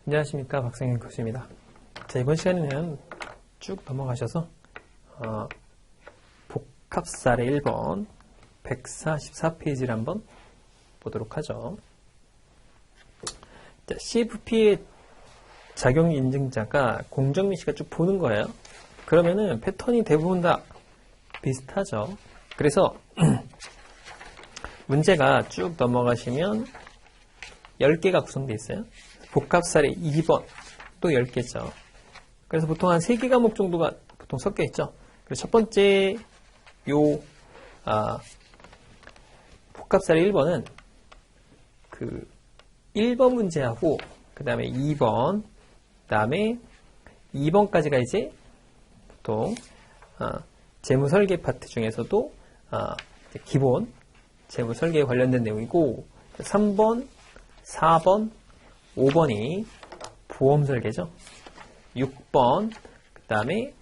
안녕하십니까, 박성현 교수입니다. 자, 이번 시간에는 쭉 넘어가셔서 복합사례 1번 144페이지를 한번 보도록 하죠. 자, CFP의 작용 인증자가 공정민 씨가 쭉 보는 거예요. 그러면은 패턴이 대부분 다 비슷하죠. 그래서 문제가 쭉 넘어가시면 10개가 구성되어 있어요. 복합사례 2번 또 10개죠. 그래서 보통 한 3개 과목 정도가 보통 섞여 있죠. 그래서 첫 번째 복합사례 1번은 그 1번 문제하고 그 다음에 2번, 그 다음에 2번까지가 이제 보통 재무설계 파트 중에서도 기본 재무설계에 관련된 내용이고 3번, 4번, 5번이 보험설계죠. 6번, 그 다음에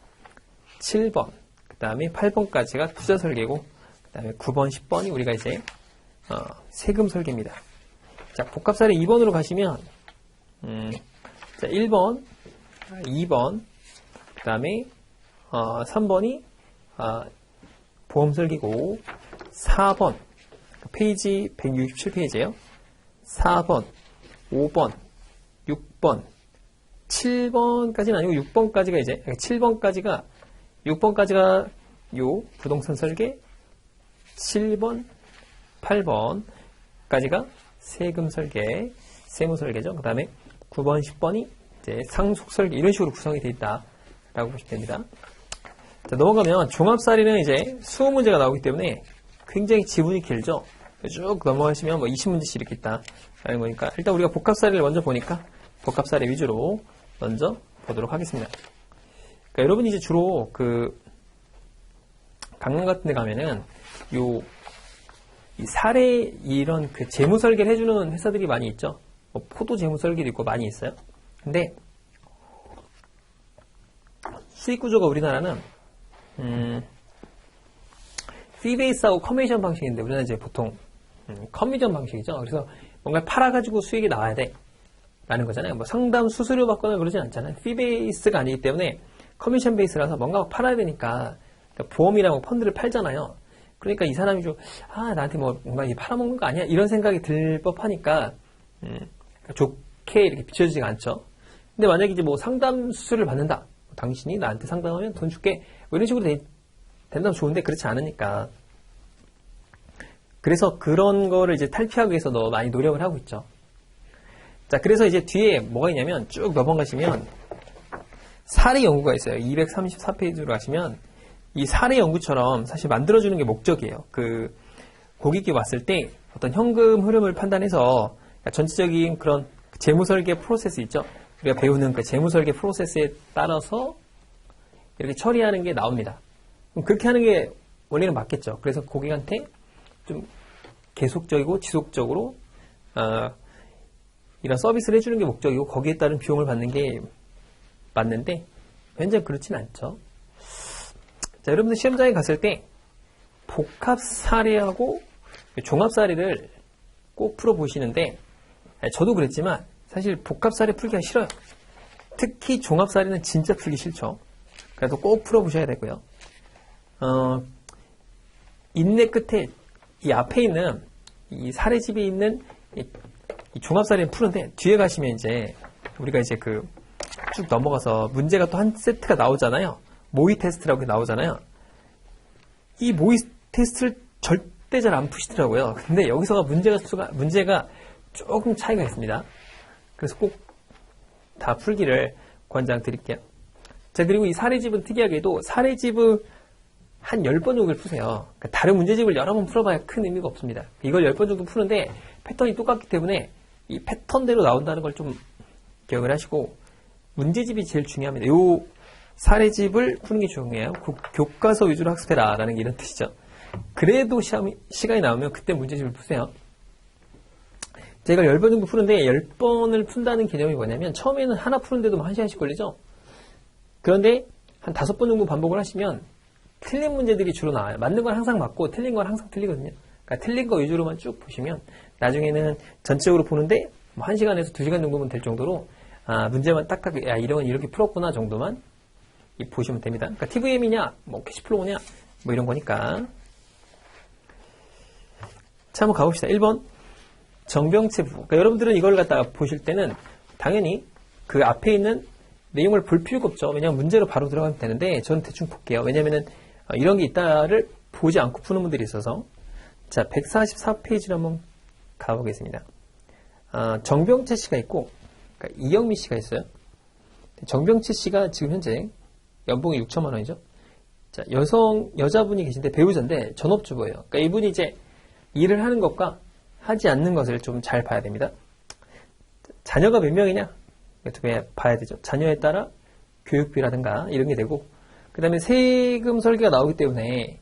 7번, 그 다음에 8번까지가 투자설계고 그 다음에 9번, 10번이 우리가 이제 세금설계입니다. 자, 복합사례 2번으로 가시면 자, 1번, 2번, 그 다음에 3번이 보험설계고 4번, 페이지 167페이지에요. 4번, 5번, 6번, 7번까지는 아니고 6번까지가 이제 6번까지가 요 부동산 설계, 7번, 8번까지가 세금 설계, 세무 설계죠. 그 다음에 9번, 10번이 이제 상속 설계 이런 식으로 구성이 되어 있다라고 보시면 됩니다. 자, 넘어가면 종합사례는 이제 20문제가 나오기 때문에 굉장히 지문이 길죠. 쭉 넘어가시면 뭐 20문제씩 이렇게 있다라는 거니까 일단 우리가 복합사례를 먼저 보니까 복합사례 위주로 먼저 보도록 하겠습니다. 그러니까 여러분이 이제 주로 그 강남 같은 데 가면은 이 사례 이런 그 재무 설계를 해주는 회사들이 많이 있죠. 뭐 포도 재무 설계도 있고 많이 있어요. 근데 수익 구조가 우리나라는 피베이스하고 커미션 방식인데 우리는 이제 보통 커미션 방식이죠. 그래서 뭔가 팔아가지고 수익이 나와야 돼 라는 거잖아요. 뭐 상담 수수료 받거나 그러진 않잖아요. 피베이스가 아니기 때문에 커미션 베이스라서 뭔가 팔아야 되니까 그러니까 보험이랑 펀드를 팔잖아요. 그러니까 이 사람이 좀 나한테 뭐 뭔가 팔아먹는 거 아니야? 이런 생각이 들 법하니까 좋게 이렇게 비춰지지가 않죠. 근데 만약에 이제 뭐 상담 수수료를 받는다. 당신이 나한테 상담하면 돈 줄게. 뭐 이런 식으로 된다면 좋은데 그렇지 않으니까. 그래서 그런 거를 이제 탈피하기 위해서 너 많이 노력을 하고 있죠. 자, 그래서 이제 뒤에 뭐가 있냐면 쭉 넘어가시면 사례 연구가 있어요. 234페이지로 가시면 이 사례 연구처럼 사실 만들어주는 게 목적이에요. 그 고객이 왔을 때 어떤 현금 흐름을 판단해서 전체적인 그런 재무설계 프로세스 있죠. 우리가 배우는 그 재무설계 프로세스에 따라서 이렇게 처리하는 게 나옵니다. 그럼 그렇게 하는 게 원래는 맞겠죠. 그래서 고객한테 좀 계속적이고 지속적으로 이런 서비스를 해주는 게 목적이고 거기에 따른 비용을 받는 게 맞는데 현재 그렇진 않죠. 자, 여러분들 시험장에 갔을 때 복합 사례하고 종합 사례를 꼭 풀어보시는데 저도 그랬지만 사실 복합 사례 풀기가 싫어요. 특히 종합 사례는 진짜 풀기 싫죠. 그래도 꼭 풀어보셔야 되고요. 인내 끝에 이 앞에 있는 이 사례집에 있는 이 종합 사례를 푸는데 뒤에 가시면 이제 우리가 이제 그 쭉 넘어가서 문제가 또 한 세트가 나오잖아요. 모의 테스트라고 나오잖아요. 이 모의 테스트를 절대 잘 안 푸시더라고요. 근데 여기서가 문제가 조금 차이가 있습니다. 그래서 꼭 다 풀기를 권장드릴게요. 자, 그리고 이 사례집은 특이하게도 사례집을 한 10번 정도를 푸세요. 그러니까 다른 문제집을 여러 번 풀어봐야 큰 의미가 없습니다. 이걸 10번 정도 푸는데 패턴이 똑같기 때문에 이 패턴대로 나온다는 걸 좀 기억을 하시고 문제집이 제일 중요합니다. 요 사례집을 푸는 게 중요해요. 교과서 위주로 학습해라 라는 게 이런 뜻이죠. 그래도 시간이 나오면 그때 문제집을 푸세요. 제가 10번 정도 푸는데 10번을 푼다는 개념이 뭐냐면 처음에는 하나 푸는데도 1시간씩 걸리죠. 그런데 한 5번 정도 반복을 하시면 틀린 문제들이 주로 나와요. 맞는 건 항상 맞고 틀린 건 항상 틀리거든요. 그러니까 틀린 거 위주로만 쭉 보시면 나중에는 전체적으로 보는데 뭐 1시간에서 2시간 정도면 될 정도로 문제만 딱딱, 이런, 이렇게 풀었구나 정도만 보시면 됩니다. 그러니까 TVM이냐, 뭐 캐시플로우냐, 뭐 이런 거니까. 자, 한번 가봅시다. 1번. 정병체부. 그러니까 여러분들은 이걸 갖다가 보실 때는 당연히 그 앞에 있는 내용을 볼 필요가 없죠. 왜냐하면 문제로 바로 들어가면 되는데 저는 대충 볼게요. 왜냐하면 이런 게 있다를 보지 않고 푸는 분들이 있어서. 자, 144페이지로 한번 가보겠습니다. 정병채 씨가 있고, 그러니까 이영미 씨가 있어요. 정병채 씨가 지금 현재 연봉이 6천만 원이죠. 자, 여자분이 계신데 배우자인데 전업주부예요. 그러니까 이분이 이제 일을 하는 것과 하지 않는 것을 좀 잘 봐야 됩니다. 자녀가 몇 명이냐? 어떻게 봐야 되죠. 자녀에 따라 교육비라든가 이런 게 되고, 그 다음에 세금 설계가 나오기 때문에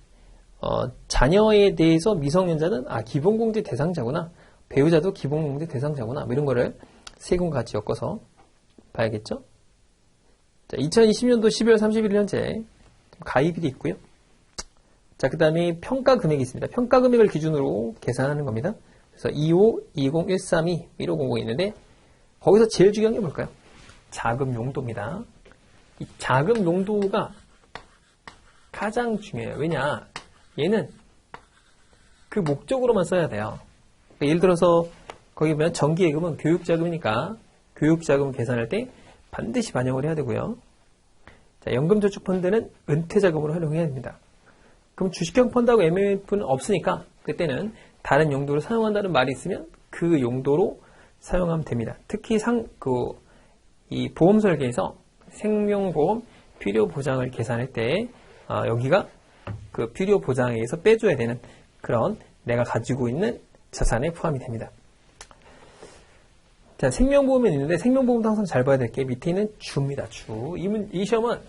자녀에 대해서 미성년자는 기본공제 대상자구나, 배우자도 기본공제 대상자구나, 뭐 이런 거를 세금과 같이 엮어서 봐야겠죠. 자, 2020년도 12월 31일 현재 가입일이 있고요. 자, 그 다음에 평가 금액이 있습니다. 평가 금액을 기준으로 계산하는 겁니다. 그래서 25, 20, 132, 1500이 있는데 거기서 제일 중요한 게 뭘까요? 자금 용도입니다. 이 자금 용도가 가장 중요해요. 왜냐? 얘는 그 목적으로만 써야 돼요. 그러니까 예를 들어서 거기 보면 정기예금은 교육자금이니까 교육자금 계산할 때 반드시 반영을 해야 되고요. 자, 연금저축펀드는 은퇴자금으로 활용해야 됩니다. 그럼 주식형 펀드하고 MMF는 없으니까 그때는 다른 용도로 사용한다는 말이 있으면 그 용도로 사용하면 됩니다. 특히 이 보험 설계에서 생명보험 필요보장을 계산할 때 여기가 그 필요보장에서 빼줘야 되는 그런 내가 가지고 있는 자산에 포함이 됩니다. 자, 생명보험은 있는데 생명보험도 항상 잘 봐야 될 게 밑에 있는 주입니다. 주. 이 시험은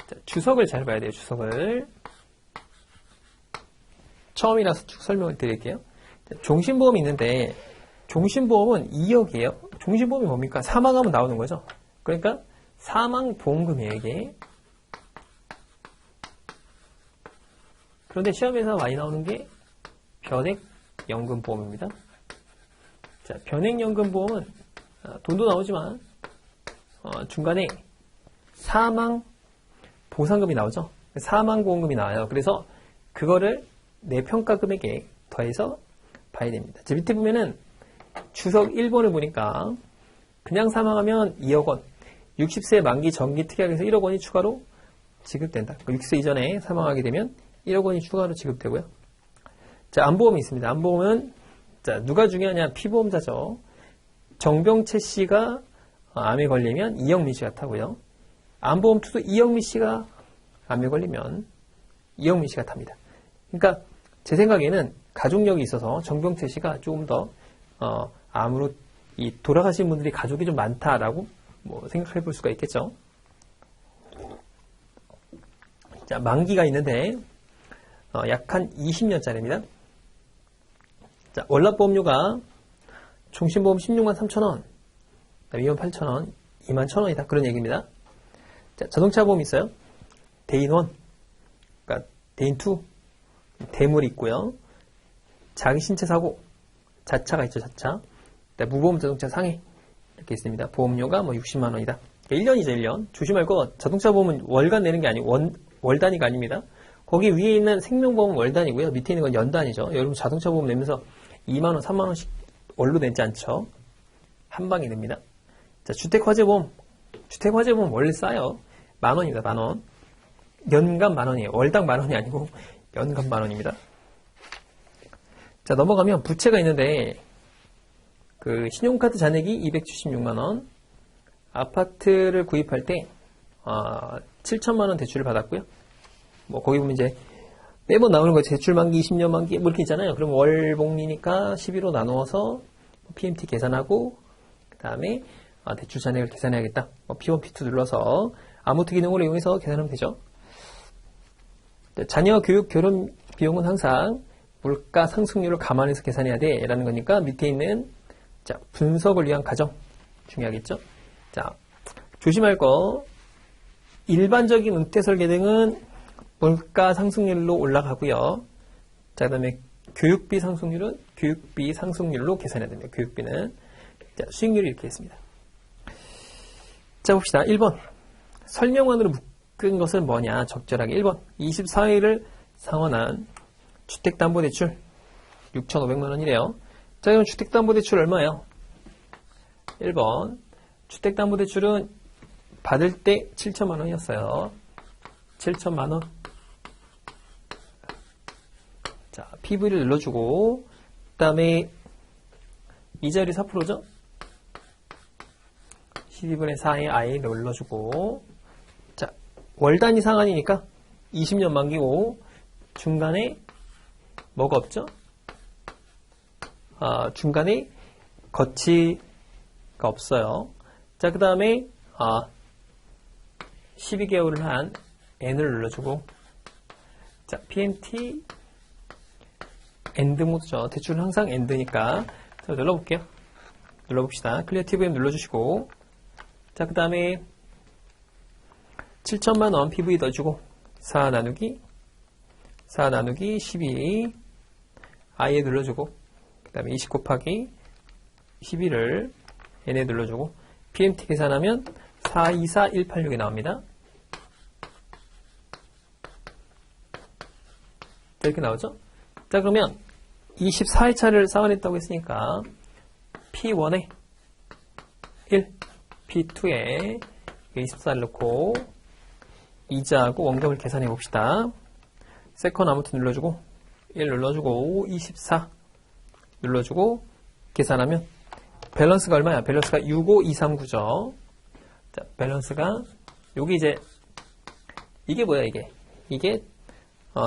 자, 주석을 잘 봐야 돼요. 주석을. 처음이라서 쭉 설명을 드릴게요. 자, 종신보험이 있는데 종신보험은 2억이에요. 종신보험이 뭡니까? 사망하면 나오는 거죠. 그러니까 사망보험금이에요, 이게. 그런데 시험에서 많이 나오는 게 변액연금보험입니다. 자, 변액연금보험은 돈도 나오지만 중간에 사망보상금이 나오죠. 사망보험금이 나와요. 그래서 그거를 내 평가금액에 더해서 봐야 됩니다. 자, 밑에 보면은 주석 1번을 보니까 그냥 사망하면 2억 원, 60세 만기 정기 특약에서 1억 원이 추가로 지급된다. 60세 이전에 사망하게 되면 1억 원이 추가로 지급되고요. 자, 암보험이 있습니다. 암보험은 자, 누가 중요하냐? 피보험자죠. 정병채 씨가 암에 걸리면 이영미 씨가 타고요. 암보험 투도 이영미 씨가 암에 걸리면 이영미 씨가 탑니다. 그러니까 제 생각에는 가족력이 있어서 정병채 씨가 조금 더 암으로 돌아가신 분들이 가족이 좀 많다라고 생각해 볼 수가 있겠죠. 자, 만기가 있는데 약 한 20년짜리입니다. 자, 월납보험료가 종신보험 16만 3천원, 위험 8천원, 2만 1천원이다. 그런 얘기입니다. 자, 자동차보험 있어요. 대인1, 그러니까 대인2, 대물이 있고요. 자기신체사고, 자차가 있죠, 자차. 무보험 자동차 상해, 이렇게 있습니다. 보험료가 60만원이다. 1년이죠, 1년. 조심할 거, 자동차 보험은 월간 내는 게 아니고 월 단위가 아닙니다. 거기 위에 있는 생명보험은 월 단위고요. 밑에 있는 건 연 단위죠. 여러분 자동차 보험 내면서 2만원, 3만원씩 월로 내지 않죠. 한 방에 냅니다. 자, 주택화재보험. 주택화재보험 원래 싸요. 만원입니다, 만원. 연간 만원이에요. 월당 만원이 아니고 연간 만원입니다. 자, 넘어가면 부채가 있는데 그 신용카드 잔액이 276만원, 아파트를 구입할 때 7천만원 대출을 받았고요. 거기 보면 이제 매번 나오는 거 대출 만기 20년 만기 이렇게 있잖아요. 그럼 월복리니까 12로 나누어서 PMT 계산하고 그 다음에 대출 잔액을 계산해야겠다. P1, P2 눌러서 아무트 기능을 이용해서 계산하면 되죠. 자녀 교육 결혼 비용은 항상 물가 상승률을 감안해서 계산해야 돼 라는 거니까 밑에 있는 자, 분석을 위한 가정 중요하겠죠. 자, 조심할 거 일반적인 은퇴 설계 등은 물가 상승률로 올라가고요. 자, 그 다음에 교육비 상승률은 교육비 상승률로 계산해야 됩니다. 교육비는 자, 수익률이 이렇게 있습니다. 자, 봅시다. 1번. 설명안으로 묶은 것은 뭐냐? 적절하게 1번. 24회를 상환한 주택담보대출 6,500만 원이래요. 자, 그럼 주택담보대출 얼마예요? 1번. 주택담보대출은 받을 때 7천만 원이었어요. 7천만 원. 자, PV를 눌러주고, 그 다음에 이자율이 4%죠? 12분의 4에 I 눌러주고, 자, 월단위 상환이니까 20년 만기고, 중간에 뭐가 없죠? 중간에 거치가 없어요. 자, 그 다음에 12개월을 한 N을 눌러주고, 자, PMT 엔드 모드죠. 대출은 항상 엔드니까. 자, 눌러볼게요. 눌러봅시다. 클리어 TVM 눌러주시고, 자, 그 다음에 7천만 원 PV 넣어주고, 4 나누기 12 I에 눌러주고, 그 다음에 20 곱하기 12를 N에 눌러주고, PMT 계산하면 424186이 나옵니다. 자, 이렇게 나오죠? 자, 그러면 24회차를 상환했다고 했으니까 P1에 1, P2에 24를 넣고 이자하고 원금을 계산해 봅시다. 세컨 아무튼 눌러주고 1 눌러주고 24 눌러주고 계산하면 밸런스가 얼마야? 밸런스가 65239죠. 자, 밸런스가 여기 이제 이게 뭐야 이게? 이게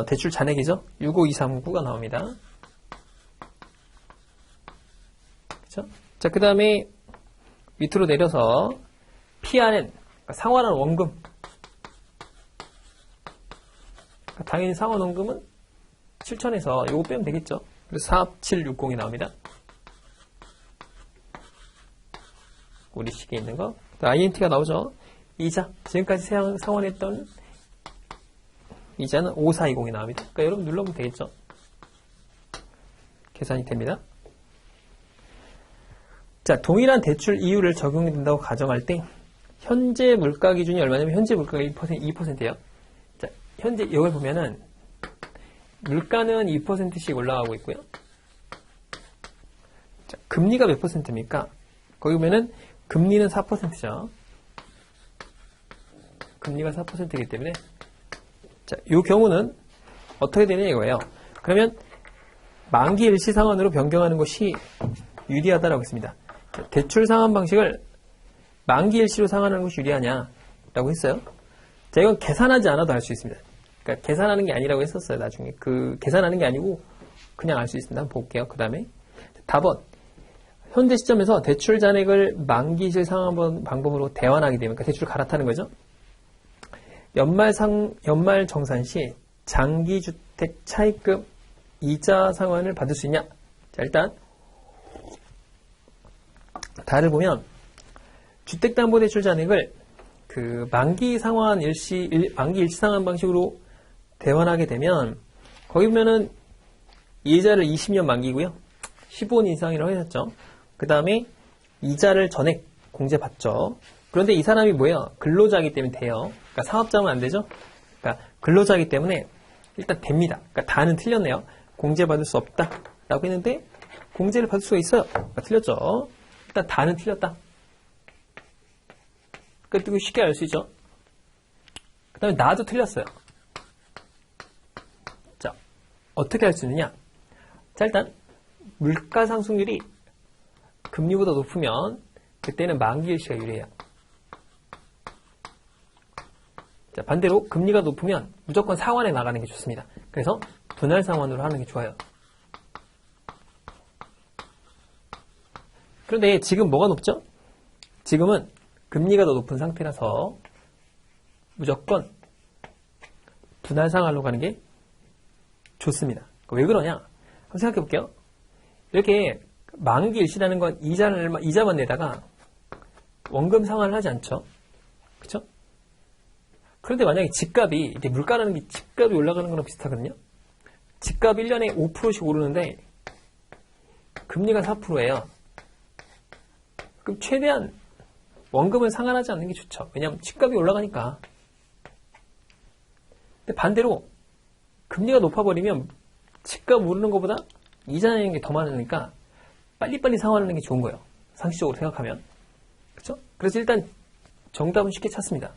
대출 잔액이죠? 65239가 나옵니다. 그쵸? 자, 그 다음에 밑으로 내려서 PRN, 그러니까 상환한 원금. 그러니까 당연히 상환 원금은 7천에서 이거 빼면 되겠죠? 그래서 4760이 나옵니다. 우리 식에 있는 거. INT가 나오죠? 이자. 지금까지 상환했던 이자는 5420이 나옵니다. 그러니까 여러분 눌러보면 되겠죠? 계산이 됩니다. 자, 동일한 대출 이율을 적용된다고 가정할 때 현재 물가 기준이 얼마냐면 현재 물가가 2%예요. 자, 현재 여기 보면은 물가는 2%씩 올라가고 있고요. 자, 금리가 몇 %입니까? 거기 보면은 금리는 4%죠. 금리가 4%이기 때문에 자, 이 경우는 어떻게 되냐 이거예요. 그러면 만기 일시 상환으로 변경하는 것이 유리하다라고 했습니다. 자, 대출 상환 방식을 만기 일시로 상환하는 것이 유리하냐라고 했어요. 자, 이건 계산하지 않아도 알 수 있습니다. 그러니까 계산하는 게 아니라고 했었어요. 나중에 그 계산하는 게 아니고 그냥 알 수 있습니다. 한번 볼게요. 그 다음에 답은 현재 시점에서 대출 잔액을 만기 일시 상환 방법으로 대환하게 되면 그러니까 대출을 갈아타는 거죠. 연말 정산 시 장기주택 차입금 이자 상환을 받을 수 있냐? 자, 일단 다를 보면 주택담보대출 잔액을 그 만기 일시 상환 방식으로 대환하게 되면 거기 보면은 이자를 20년 만기고요. 15년 이상이라고 하셨죠. 그 다음에 이자를 전액 공제받죠. 그런데 이 사람이 뭐예요? 근로자이기 때문에 돼요. 그러니까 사업자면 안 되죠? 그러니까 근로자이기 때문에 일단 됩니다. 그러니까 다는 틀렸네요. 공제받을 수 없다. 라고 했는데 공제를 받을 수가 있어요. 그러니까 틀렸죠. 일단 다는 틀렸다. 그러니까 쉽게 알 수 있죠. 그 다음에 나도 틀렸어요. 자, 어떻게 할 수 있느냐? 자, 일단 물가 상승률이 금리보다 높으면 그때는 만기 일시가 유리해요. 자, 반대로 금리가 높으면 무조건 상환에 나가는 게 좋습니다. 그래서 분할 상환으로 하는 게 좋아요. 그런데 지금 뭐가 높죠? 지금은 금리가 더 높은 상태라서 무조건 분할 상환으로 가는 게 좋습니다. 왜 그러냐? 한번 생각해 볼게요. 이렇게 만기 일시라는 건 이자만 내다가 원금 상환을 하지 않죠? 그쵸? 그런데 만약에 집값이, 이게 물가라는 게 집값이 올라가는 거랑 비슷하거든요? 집값 1년에 5%씩 오르는데 금리가 4%예요. 그럼 최대한 원금은 상환하지 않는 게 좋죠. 왜냐하면 집값이 올라가니까. 근데 반대로 금리가 높아버리면 집값 오르는 것보다 이자 내는 게 더 많으니까 빨리빨리 상환하는 게 좋은 거예요. 상식적으로 생각하면. 그렇죠? 그래서 일단 정답은 쉽게 찾습니다.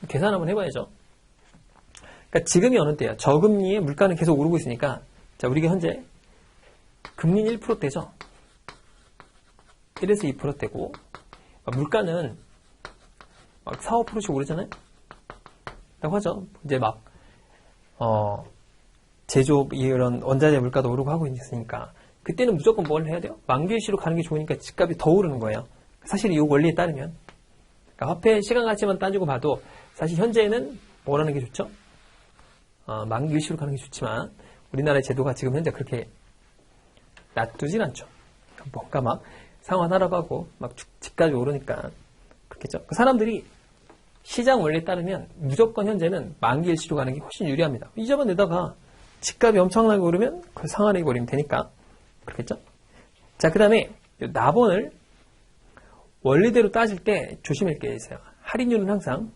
계산 한번 해봐야죠. 그러니까 지금이 어느 때예요? 저금리에 물가는 계속 오르고 있으니까 자, 우리가 현재 금리는 1%대죠. 1에서 2%대고 물가는 막 4, 5%씩 오르잖아요. 라고 하죠. 이제 막 제조업 이런 원자재 물가도 오르고 하고 있으니까 그때는 무조건 뭘 해야 돼요? 만기일시로 가는 게 좋으니까 집값이 더 오르는 거예요. 사실 이 원리에 따르면 그러니까 화폐 시간 가치만 따지고 봐도 사실 현재는 뭐라는 게 좋죠? 만기일시로 가는 게 좋지만 우리나라의 제도가 지금 현재 그렇게 놔두진 않죠. 뭔가 막 상환하라고 하고 막 집값이 오르니까 그렇겠죠. 그 사람들이 시장 원리에 따르면 무조건 현재는 만기일시로 가는 게 훨씬 유리합니다. 이자만 내다가 집값이 엄청나게 오르면 그걸 상환해버리면 되니까 그렇겠죠. 자, 그 다음에 납원을 원리대로 따질 때 조심할 게 있어요. 할인율은 항상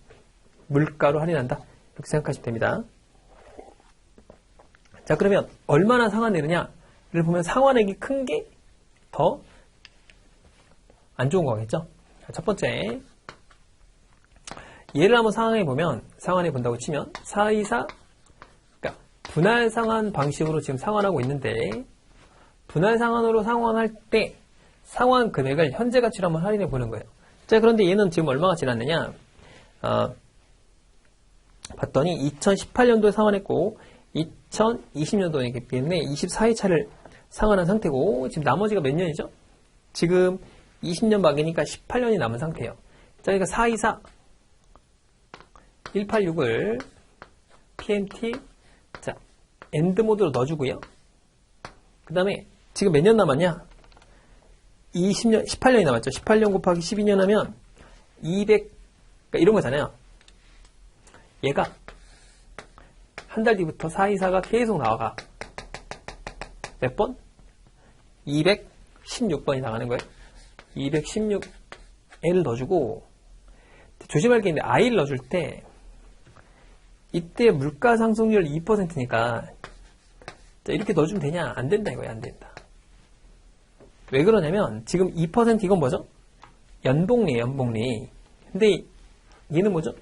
물가로 할인한다 이렇게 생각하시면 됩니다. 자, 그러면 얼마나 상환되느냐를 보면 상환액이 큰 게 더 안 좋은 거겠죠. 첫 번째 예를 한번 상환해 본다고 치면 424 그러니까 분할 상환 방식으로 지금 상환하고 있는데 분할 상환으로 상환할 때 상환 금액을 현재 가치로 한번 할인해 보는 거예요. 자, 그런데 얘는 지금 얼마가 지났느냐? 봤더니 2018년도에 상환했고 2020년도이기 때문에 24회 차를 상환한 상태고 지금 나머지가 몇 년이죠? 지금 20년 막이니까 18년이 남은 상태예요. 자, 그러니까 424 186을 PMT 자 엔드 모드로 넣어주고요. 그 다음에 지금 몇 년 남았냐? 20년, 18년이 남았죠. 18년 곱하기 12년 하면 200, 그러니까 이런 거잖아요. 얘가 한 달 뒤부터 424가 계속 나와가. 몇 번? 216번이 나가는 거예요. 216L을 넣어주고, 조심할 게 있는데, I를 넣어줄 때, 이때 물가 상승률 2%니까, 이렇게 넣어주면 되냐? 안 된다, 이거야, 안 된다. 왜 그러냐면, 지금 2% 이건 뭐죠? 연복리예요, 연복리. 근데, 얘는 뭐죠?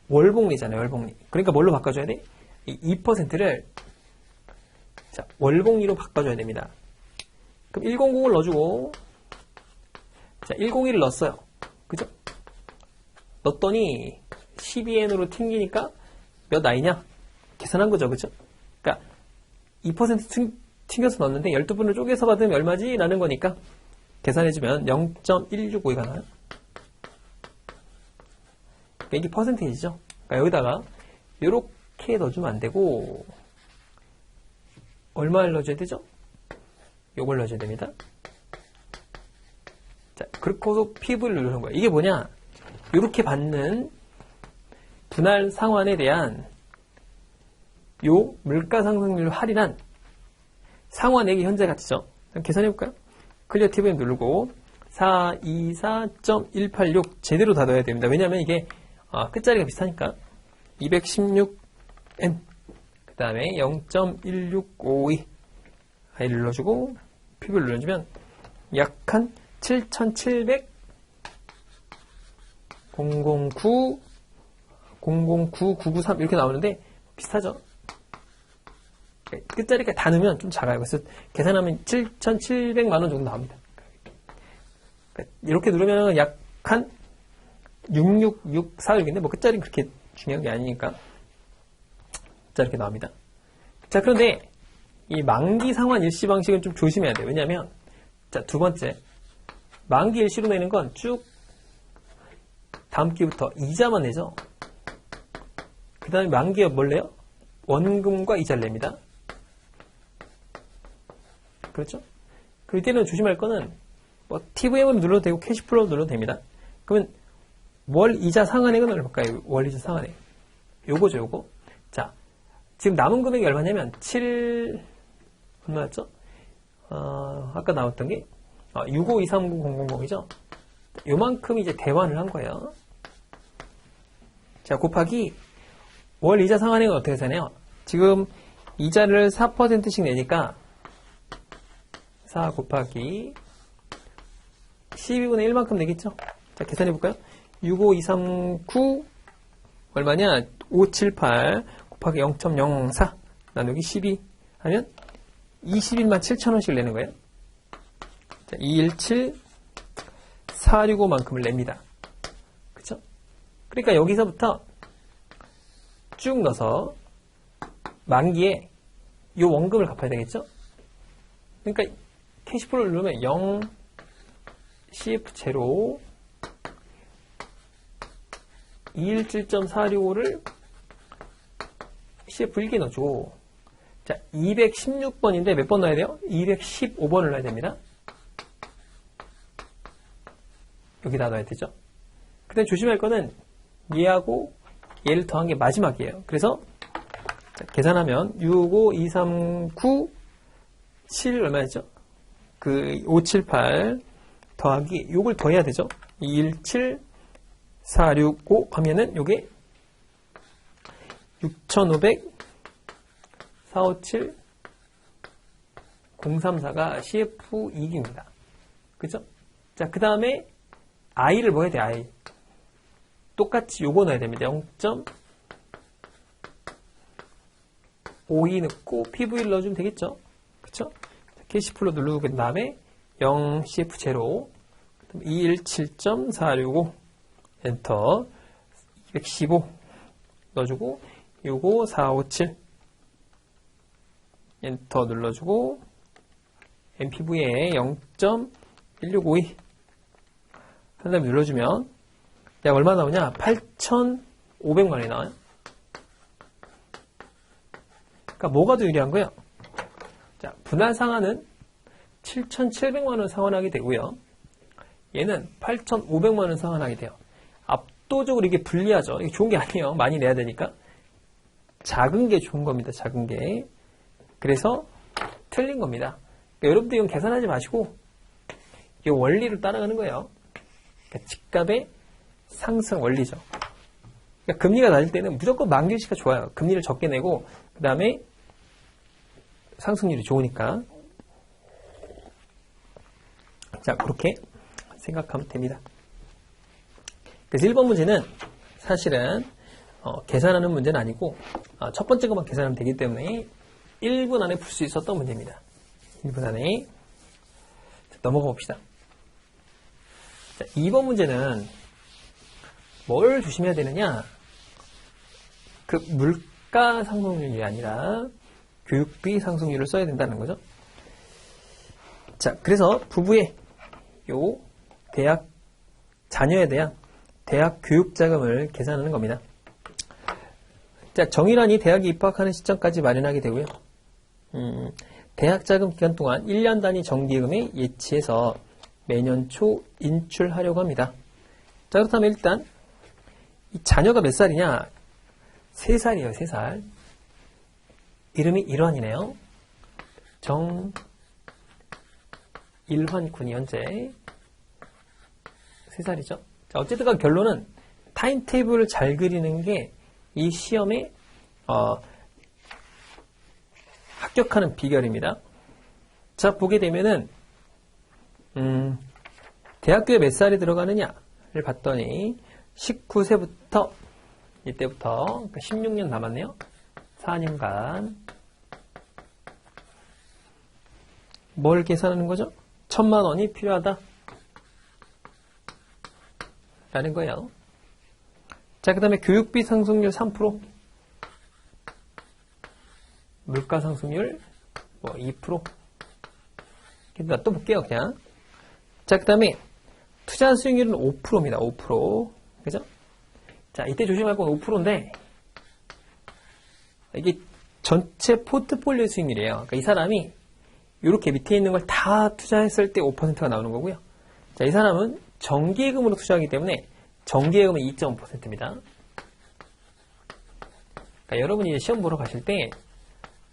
월복리잖아요, 월복리. 그러니까 뭘로 바꿔줘야 돼? 이 2%를, 자, 월복리로 바꿔줘야 됩니다. 그럼 100을 넣어주고, 자, 101을 넣었어요. 그죠? 넣었더니, 12N으로 튕기니까 몇 I냐? 계산한 거죠, 그죠? 그러니까, 2% 튕겨서 넣었는데 12분을 쪼개서 받으면 얼마지? 라는 거니까 계산해주면 0.165가 나와요. 그러니까 이게 퍼센테이지죠. 그러니까 여기다가 이렇게 넣어주면 안 되고 얼마를 넣어줘야 되죠? 요걸 넣어줘야 됩니다. 자, 그렇고서 PV를 누르는 거예요. 이게 뭐냐? 이렇게 받는 분할 상환에 대한 요 물가 상승률 할인한 상환액이 현재 가치죠. 계산해볼까요? 클리어 TVM 누르고 424.186 제대로 다 넣어야 됩니다. 왜냐하면 이게 끝자리가 비슷하니까 216N 그 다음에 0.1652 I를 눌러주고 PV를 눌러주면 약 한 7,700 009 993 이렇게 나오는데 비슷하죠? 끝자리가 다 넣으면 좀 작아요. 그래서 계산하면 7,700만 원 정도 나옵니다. 이렇게 누르면 약 한 66646인데 뭐 끝자리는 그렇게 중요한 게 아니니까 자 이렇게 나옵니다. 자, 그런데 이 만기 상환 일시 방식은 좀 조심해야 돼요. 왜냐하면 자, 두 번째 만기 일시로 내는 건 쭉 다음 기부터 이자만 내죠. 그 다음에 만기에 뭘 내요? 원금과 이자를 냅니다. 그렇죠? 그 이때는 조심할 거는 뭐 TVM을 눌러도 되고 캐시플로우 눌러도 됩니다. 그러면 월 이자 상환액은 얼마일까요? 월 이자 상환액. 요거죠, 요거. 자, 지금 남은 금액이 얼마냐면 얼마였죠? 아까 나왔던 게 6523000이죠. 요만큼 이제 대환을 한 거예요. 자, 곱하기 월 이자 상환액은 어떻게 되나요? 지금 이자를 4%씩 내니까 4 곱하기 12분의 1만큼 내겠죠? 자, 계산해 볼까요? 65239 얼마냐? 578 곱하기 0.04 나누기 12 하면 21만 7천원씩 내는 거예요. 자, 217465만큼을 냅니다. 그쵸? 그러니까 여기서부터 쭉 넣어서 만기에 요 원금을 갚아야 되겠죠? 그러니까 캐시플로우를 누르면 0 CF0 217.465를 CF1기 넣어주고, 자, 216번인데 몇 번 넣어야 돼요? 215번을 넣어야 됩니다. 여기다 넣어야 되죠. 근데 조심할 거는 얘하고 얘를 더한 게 마지막이에요. 그래서 자, 계산하면 65239 7 얼마였죠? 그 578 더하기 요걸 더해야 되죠. 217,465 하면은 요게 6,500 457 034가 CF2기입니다. 그죠? 자, 그 다음에 I를 뭐 해야 돼? I. 똑같이 요거 넣어야 됩니다. 0.52 넣고 PV를 넣어주면 되겠죠? 그쵸? 캐시플로 누르고 그 다음에 0CF0 217.465 엔터 215 넣어주고 요거 457 엔터 눌러주고 MPV에 0.1652 한 다음에 눌러주면 약 얼마 나오냐? 8,500만원이 나와요. 그러니까 뭐가 더 유리한 거예요? 자, 분할 상환은 7,700만원 상환하게 되고요. 얘는 8,500만원 상환하게 돼요. 압도적으로 이게 불리하죠. 이게 좋은 게 아니에요. 많이 내야 되니까. 작은 게 좋은 겁니다. 작은 게. 그래서 틀린 겁니다. 그러니까 여러분들 이건 계산하지 마시고 이 원리를 따라가는 거예요. 그러니까 집값의 상승 원리죠. 그러니까 금리가 낮을 때는 무조건 만기시가 좋아요. 금리를 적게 내고 그 다음에 상승률이 좋으니까. 자, 그렇게 생각하면 됩니다. 그래서 1번 문제는 사실은 계산하는 문제는 아니고 첫 번째 것만 계산하면 되기 때문에 1분 안에 풀 수 있었던 문제입니다. 1분 안에. 자, 넘어가 봅시다. 자, 2번 문제는 뭘 조심해야 되느냐? 그 물가 상승률이 아니라 교육비 상승률을 써야 된다는 거죠. 자, 그래서 부부의 요 대학 자녀에 대한 대학 교육자금을 계산하는 겁니다. 자, 정의란이 대학에 입학하는 시점까지 마련하게 되고요. 대학 자금 기간 동안 1년 단위 정기예금에 예치해서 매년 초 인출하려고 합니다. 자, 그렇다면 일단 이 자녀가 몇 살이냐? 3살이에요, 3살. 이름이 일환이네요. 정일환 군이 현재 3살이죠. 자, 어쨌든 결론은 타임테이블을 잘 그리는 게 이 시험에 합격하는 비결입니다. 자, 보게 되면은 대학교에 몇 살이 들어가느냐를 봤더니 19세부터 이때부터 그러니까 16년 남았네요. 4년간 뭘 계산하는 거죠? 1,000만 원이 필요하다 라는 거예요. 자, 그 다음에 교육비 상승률 3%, 물가 상승률 2%. 또 볼게요, 그냥. 자, 그 다음에 투자 수익률은 5%입니다. 5%. 그죠? 자, 이때 조심할 건 5%인데, 이게 전체 포트폴리오 수익률이에요. 그러니까 이 사람이 이렇게 밑에 있는 걸 다 투자했을 때 5%가 나오는 거고요. 자, 이 사람은 정기예금으로 투자하기 때문에 정기예금은 2.5%입니다. 그러니까 여러분이 이제 시험 보러 가실 때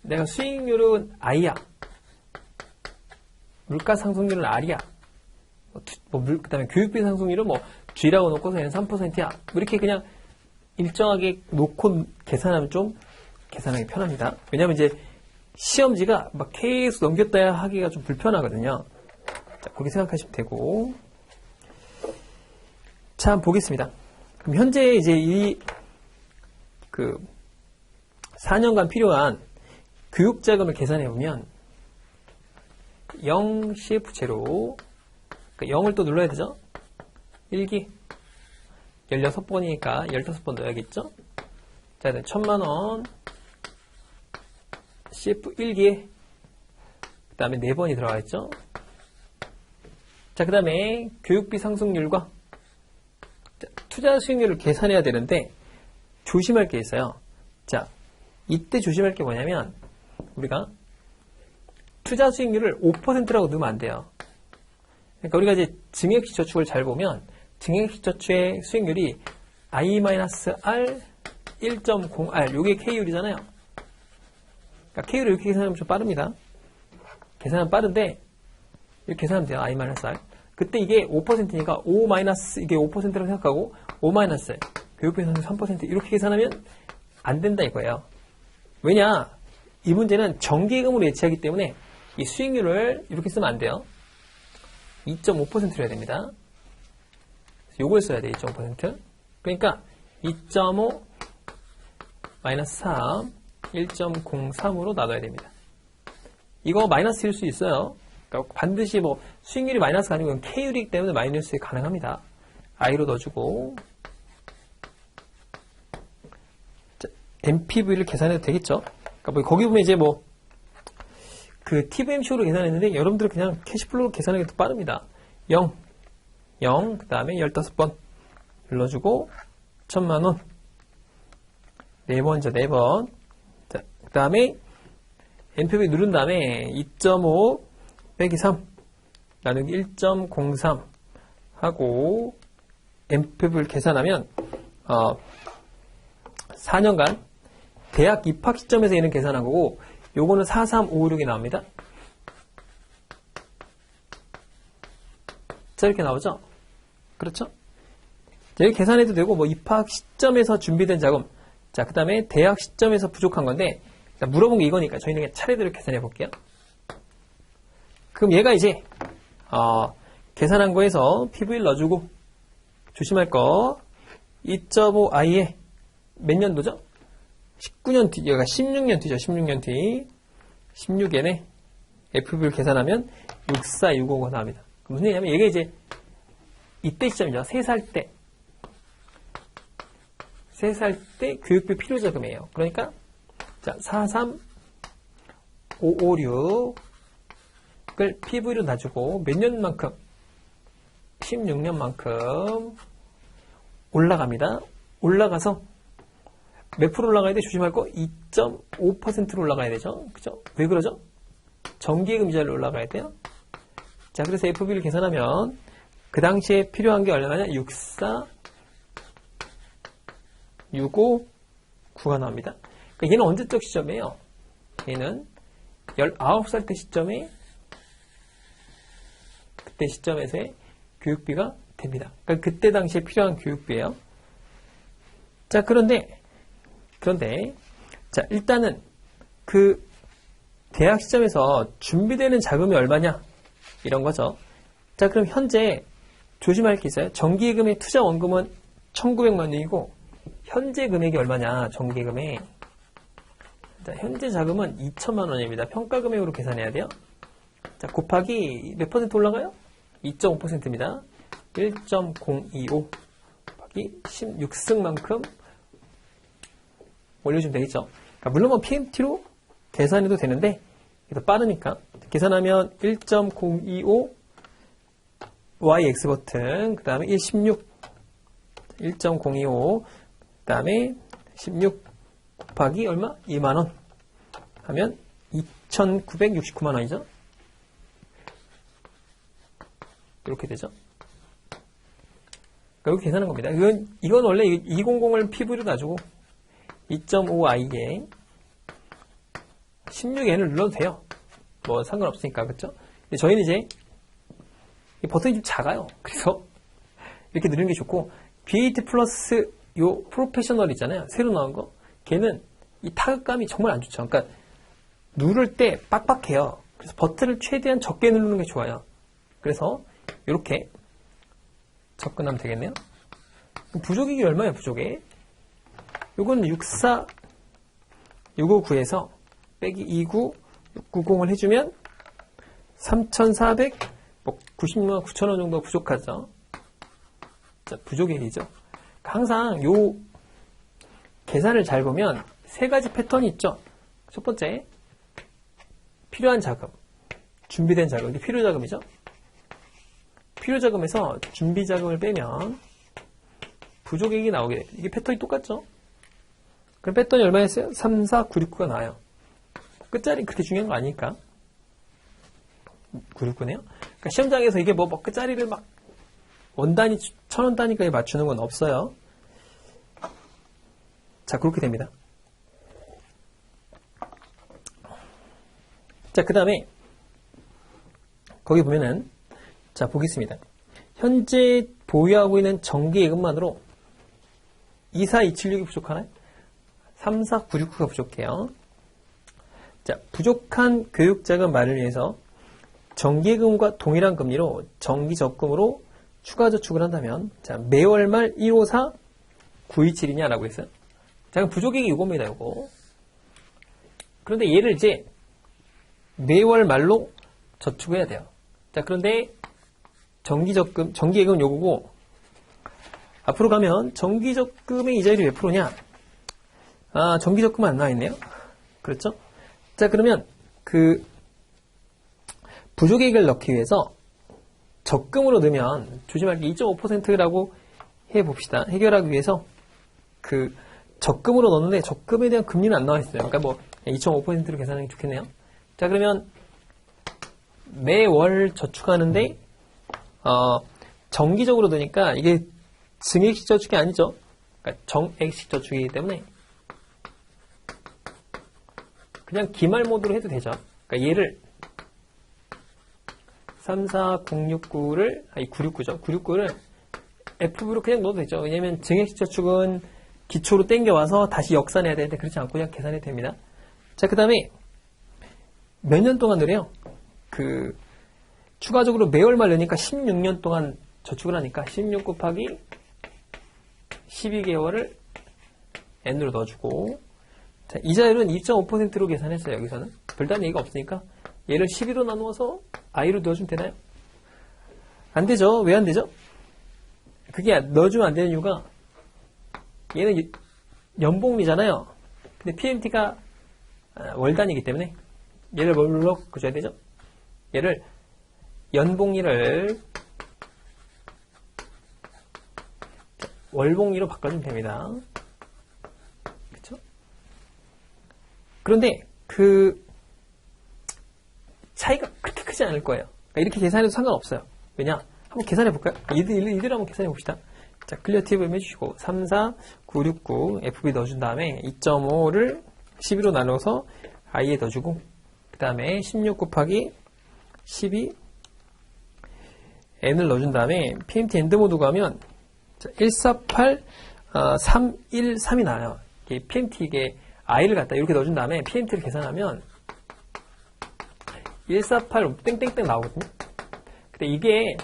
내가 수익률은 I야, 물가 상승률은 R이야, 그 다음에 교육비 상승률은 뭐 G라고 놓고서 얘는 3%야. 이렇게 그냥 일정하게 놓고 계산하면 좀 계산하기 편합니다. 왜냐면 이제 시험지가 막 계속 넘겼다 하기가 좀 불편하거든요. 자, 그렇게 생각하시면 되고. 자, 한번 보겠습니다. 그럼 현재 이제 그 4년간 필요한 교육자금을 계산해 보면 0 CF 제로, 그러니까 0을 또 눌러야 되죠? 1기 16번이니까 15번 넣어야겠죠? 자, 1000만원 CF 1기에 그 다음에 4번이 들어가 있죠? 자, 그 다음에 교육비 상승률과 투자 수익률을 계산해야 되는데 조심할 게 있어요. 자, 이때 조심할 게 뭐냐면 우리가 투자 수익률을 5%라고 넣으면 안 돼요. 그러니까 우리가 이제 증액시 저축을 잘 보면 증액시 저축의 수익률이 I-R 1.0R 요게 K율이잖아요. 그러니까 K율을 이렇게 계산하면 좀 빠릅니다. 계산하면 빠른데 이렇게 계산하면 돼요. I-R 그때 이게 5%니까 5 이게 5%라고 생각하고 5 교육비 상승 3% 이렇게 계산하면 안 된다 이거예요. 왜냐? 이 문제는 정기예금으로 예치하기 때문에 이 수익률을 이렇게 쓰면 안 돼요. 2.5%로 해야 됩니다. 요걸 써야 돼, 2.5%. 그러니까 2.5 3 1.03으로 나눠야 됩니다. 이거 마이너스일 수 있어요. 그러니까 반드시 뭐 수익률이 마이너스가 아니고 K율이기 때문에 마이너스 가능합니다. I로 넣어주고 NPV를 계산해도 되겠죠. 그러니까 뭐 거기 보면 이제 뭐 그 TVMC로 계산했는데 여러분들 그냥 캐시플로우로 계산하는 게 더 빠릅니다. 0, 그 다음에 15번 눌러주고 1000만원 4번이죠. 4번. 자, 그 다음에 NPV 누른 다음에 2.5 빼기 3 나누기 1.03 하고 NPV를 계산하면 4년간 대학 입학 시점에서 얘는 계산한 거고 요거는 43556이 나옵니다. 자, 이렇게 나오죠? 그렇죠? 자, 여기 계산해도 되고 뭐 입학 시점에서 준비된 자금 자, 그 다음에 대학 시점에서 부족한 건데 자, 물어본 게 이거니까 저희는 그냥 차례대로 계산해 볼게요. 그럼 얘가 이제 계산한 거에서 PV를 넣어주고 조심할 거 2.5i에 몇 년도죠? 19년 뒤, 얘가 16년 뒤죠. 16년 뒤. 16년에 FV를 계산하면 64655가 나옵니다. 무슨 얘기냐면 얘가 이제 이때 시점이죠. 3살 때. 3살 때 교육비 필요자금이에요. 그러니까 자, 43556을 PV로 놔주고 몇 년만큼? 16년만큼 올라갑니다. 올라가서 몇 프로 올라가야 돼? 조심할 거 2.5%로 올라가야 되죠. 그죠? 왜 그러죠? 정기예금 이자로 올라가야 돼요. 자, 그래서 FB를 계산하면 그 당시에 필요한 게 얼마냐? 64659가 나옵니다. 그러니까 얘는 언제적 시점이에요? 얘는 19살 때 시점에 그때 시점에서의 교육비가 됩니다. 그러니까 그때 당시에 필요한 교육비예요. 자, 그런데 자, 일단은 그 대학 시점에서 준비되는 자금이 얼마냐? 이런 거죠. 자, 그럼 현재 조심할 게 있어요. 정기예금의 투자 원금은 1,900만 원이고 현재 금액이 얼마냐? 정기예금의 자, 현재 자금은 2천만 원입니다. 평가 금액으로 계산해야 돼요. 자, 곱하기 몇 퍼센트 올라가요? 2.5%입니다. 1.025 곱하기 16승만큼 올려주면 되겠죠. 그러니까 물론 뭐 PMT로 계산해도 되는데 더 빠르니까 계산하면 1.025 YX 버튼 그 다음에 1.16 1.025 그 다음에 16 곱하기 얼마? 2만원 하면 2,969만 원이죠. 이렇게 되죠. 이렇게 계산한 겁니다. 이건 원래 200을 PV로 놔주고 2.5i에 16n을 눌러도 돼요. 뭐 상관없으니까, 그쵸? 저희는 이제 이 버튼이 좀 작아요. 그래서 이렇게 누르는 게 좋고, B8 플러스 요 프로페셔널 있잖아요. 새로 나온 거. 걔는 이 타격감이 정말 안 좋죠. 그러니까 누를 때 빡빡해요. 그래서 버튼을 최대한 적게 누르는 게 좋아요. 그래서 이렇게 접근하면 되겠네요. 부족이기 얼마예요, 부족이? 요건 64, 659에서 빼기 29, 690을 해주면 3,400, 90만 9천원 정도 부족하죠. 자, 부족액이죠. 항상 요 계산을 잘 보면 세 가지 패턴이 있죠. 첫 번째, 필요한 자금, 준비된 자금, 이게 필요 자금이죠. 필요 자금에서 준비 자금을 빼면 부족액이 나오게 돼요. 이게 패턴이 똑같죠. 그럼 패턴이 얼마였어요? 3, 4, 9, 6, 9가 나와요. 끝자리 그렇게 중요한 거 아니니까. 9, 6, 9네요. 그러니까 시험장에서 이게 뭐 끝자리를 막 원단위, 천원 단위까지 맞추는 건 없어요. 자, 그렇게 됩니다. 자, 그 다음에 거기 보면은 자, 보겠습니다. 현재 보유하고 있는 정기예금만으로 24276이 부족하나요? 34969가 부족해요. 자, 부족한 교육자금 마련을 위해서 정기예금과 동일한 금리로 정기적금으로 추가 저축을 한다면, 자, 매월 말 154 927이냐라고 했어요. 자, 그럼 부족액이 이겁니다, 이거. 그런데 얘를 이제 매월 말로 저축해야 돼요. 자, 그런데 정기적금, 정기예금은 요거고, 앞으로 가면 정기적금의 이자율이 몇 프로냐? 아, 정기적금은 안 나와있네요. 그렇죠? 자, 그러면 그 부족액을 넣기 위해서 적금으로 넣으면 조심할 게 2.5%라고 해봅시다. 해결하기 위해서 그 적금으로 넣는데 적금에 대한 금리는 안 나와 있어요. 그러니까 뭐 2.5%로 계산하는 게 좋겠네요. 자, 그러면 매월 저축하는데 정기적으로 넣으니까 이게 증액식 저축이 아니죠. 그러니까 정액식 저축이기 때문에 그냥 기말 모드로 해도 되죠. 그러니까 얘를 34069를 969죠. 969를 FV로 그냥 넣어도 되죠. 왜냐면 증액식 저축은 기초로 땡겨와서 다시 역산해야 되는데 그렇지 않고 그냥 계산해도 됩니다. 자, 그 다음에 몇 년 동안 넣으래요? 그 추가적으로 매월 말 넣으니까 16년 동안 저축을 하니까 16 곱하기 12개월을 N으로 넣어주고, 자, 이자율은 2.5%로 계산했어요. 여기서는 별다른 얘기가 없으니까 얘를 12로 나누어서 I로 넣어주면 되나요? 안 되죠. 왜 안 되죠? 그게 넣어주면 안 되는 이유가 얘는 연봉리잖아요. 근데 PMT가 월 단위이기 때문에 얘를 뭘로 바꿔줘야 되죠? 얘를 연봉리를 월봉리로 바꿔주면 됩니다. 그렇죠? 그런데 그 차이가 그렇게 크지 않을 거예요. 그러니까 이렇게 계산해도 상관없어요. 왜냐? 한번 계산해 볼까요? 이대로 한번 계산해 봅시다. 자, 클리어 팁을 해주시고 3, 4, 9, 6, 9 FB 넣어준 다음에 2.5를 12로 나눠서 I에 넣어주고, 그 다음에 16 곱하기 12 N을 넣어준 다음에 PMT 엔드 모드 가면 148 313이 나와요. 이게 PMT 이게 I를 갖다 이렇게 넣어준 다음에 PMT를 계산하면 148 땡땡땡 나오거든요. 근데 이게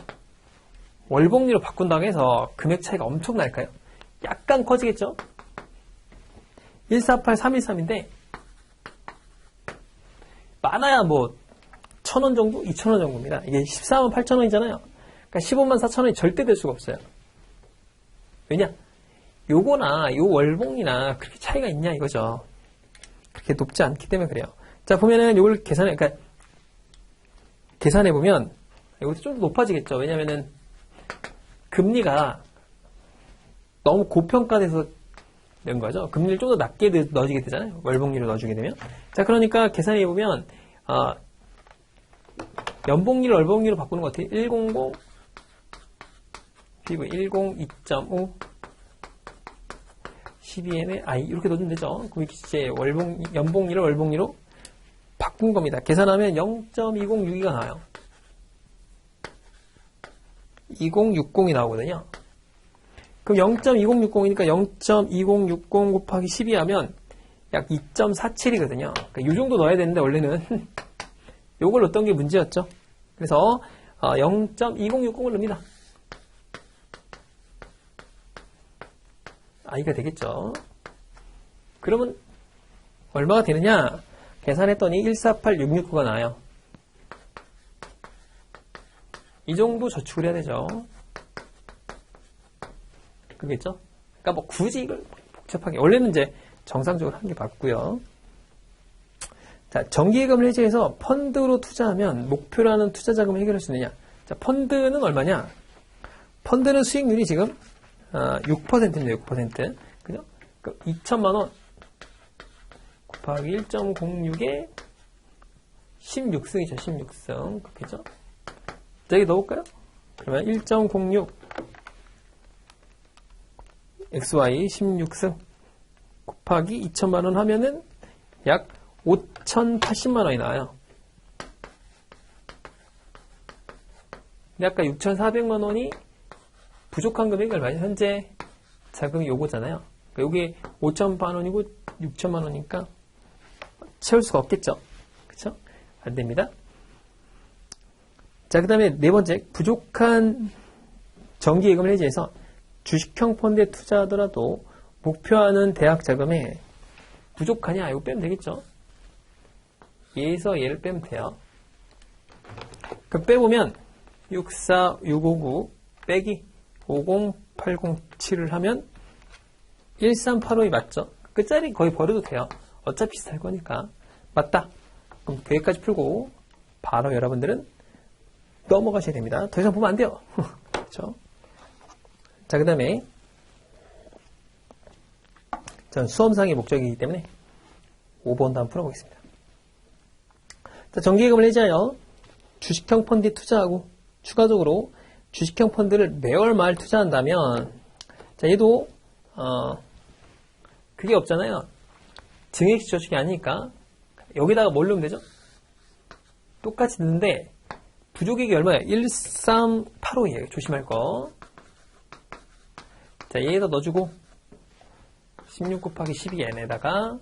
월봉리로 바꾼다고 해서 금액 차이가 엄청 날까요? 약간 커지겠죠? 148 313인데 많아야 뭐 1,000원 정도? 2,000원 정도입니다. 이게 14만 8천원이잖아요. 그러니까 15만 4천원이 절대 될 수가 없어요. 왜냐? 요거나 요 월봉이나 그렇게 차이가 있냐 이거죠. 그렇게 높지 않기 때문에 그래요. 자, 보면은 요걸 계산해 보면 이것도 좀 높아지겠죠. 왜냐면은 금리가 너무 고평가돼서 낸 거죠. 금리를 좀 더 낮게 넣어주게 되잖아요. 월봉리로 넣어주게 되면. 자, 그러니까 계산해 보면 연봉리를 월봉리로 바꾸는 것 같아요. 100 PV 10 2.5 12N에 I 이렇게 넣어주면 되죠. 그럼 이제 연봉리를 월봉리로 바꾼 겁니다. 계산하면 0.2062가 나와요. 0.2060이 나오거든요. 그럼 0.2060이니까 0.2060 곱하기 12 하면 약 2.47이거든요. 그러니까 이 정도 넣어야 되는데 원래는 요걸 넣었던 게 문제였죠. 그래서 0.2060을 넣습니다. i가 되겠죠. 그러면 얼마가 되느냐? 계산했더니 148669가 나와요. 이 정도 저축을 해야 되죠. 그겠죠? 그러니까 뭐 굳이 이걸 복잡하게 원래는 이제 정상적으로 하는 게 맞고요. 자, 정기예금을 해지해서 펀드로 투자하면 목표라는 투자 자금을 해결할 수 있느냐? 자, 펀드는 얼마냐? 펀드는 수익률이 지금 6%입니다. 6%. 그죠? 2천만 원 곱하기 1.06에 16승이죠. 16승. 그렇겠죠? 자, 여기 넣어볼까요? 그러면 1.06 XY 16승 곱하기 2천만 원 하면은 약 5,080만 원이 나와요. 근데 아까 6,400만 원이 부족한 금액이 얼마냐? 현재 자금이 요거잖아요. 그러니까 요게 5천만 원이고 6천만 원이니까 채울 수가 없겠죠. 그쵸? 안 됩니다. 자, 그 다음에 네 번째, 부족한 정기예금을 해지해서 주식형 펀드에 투자하더라도 목표하는 대학 자금에 부족하냐? 이거 빼면 되겠죠. 얘에서 얘를 빼면 돼요. 그 빼보면 64, 659 빼기 50807을 하면 1385이 맞죠? 끝자리 거의 버려도 돼요. 어차피 비슷할 거니까. 맞다. 그럼 여기까지 풀고 바로 여러분들은 넘어가셔야 됩니다. 더 이상 보면 안 돼요. 그렇죠? 자, 그 다음에 전 수험상의 목적이기 때문에 5번도 한번 풀어보겠습니다. 자, 정기예금을 해지하여 주식형 펀드에 투자하고 추가적으로 주식형 펀드를 매월 말 투자한다면 자, 얘도 그게 없잖아요. 증액식 저축이 아니니까 여기다가 뭘 넣으면 되죠? 똑같이 넣는데 부족액이 얼마예요? 1385이에요. 조심할 거. 자, 얘에다 넣어주고 16 곱하기 12n에다가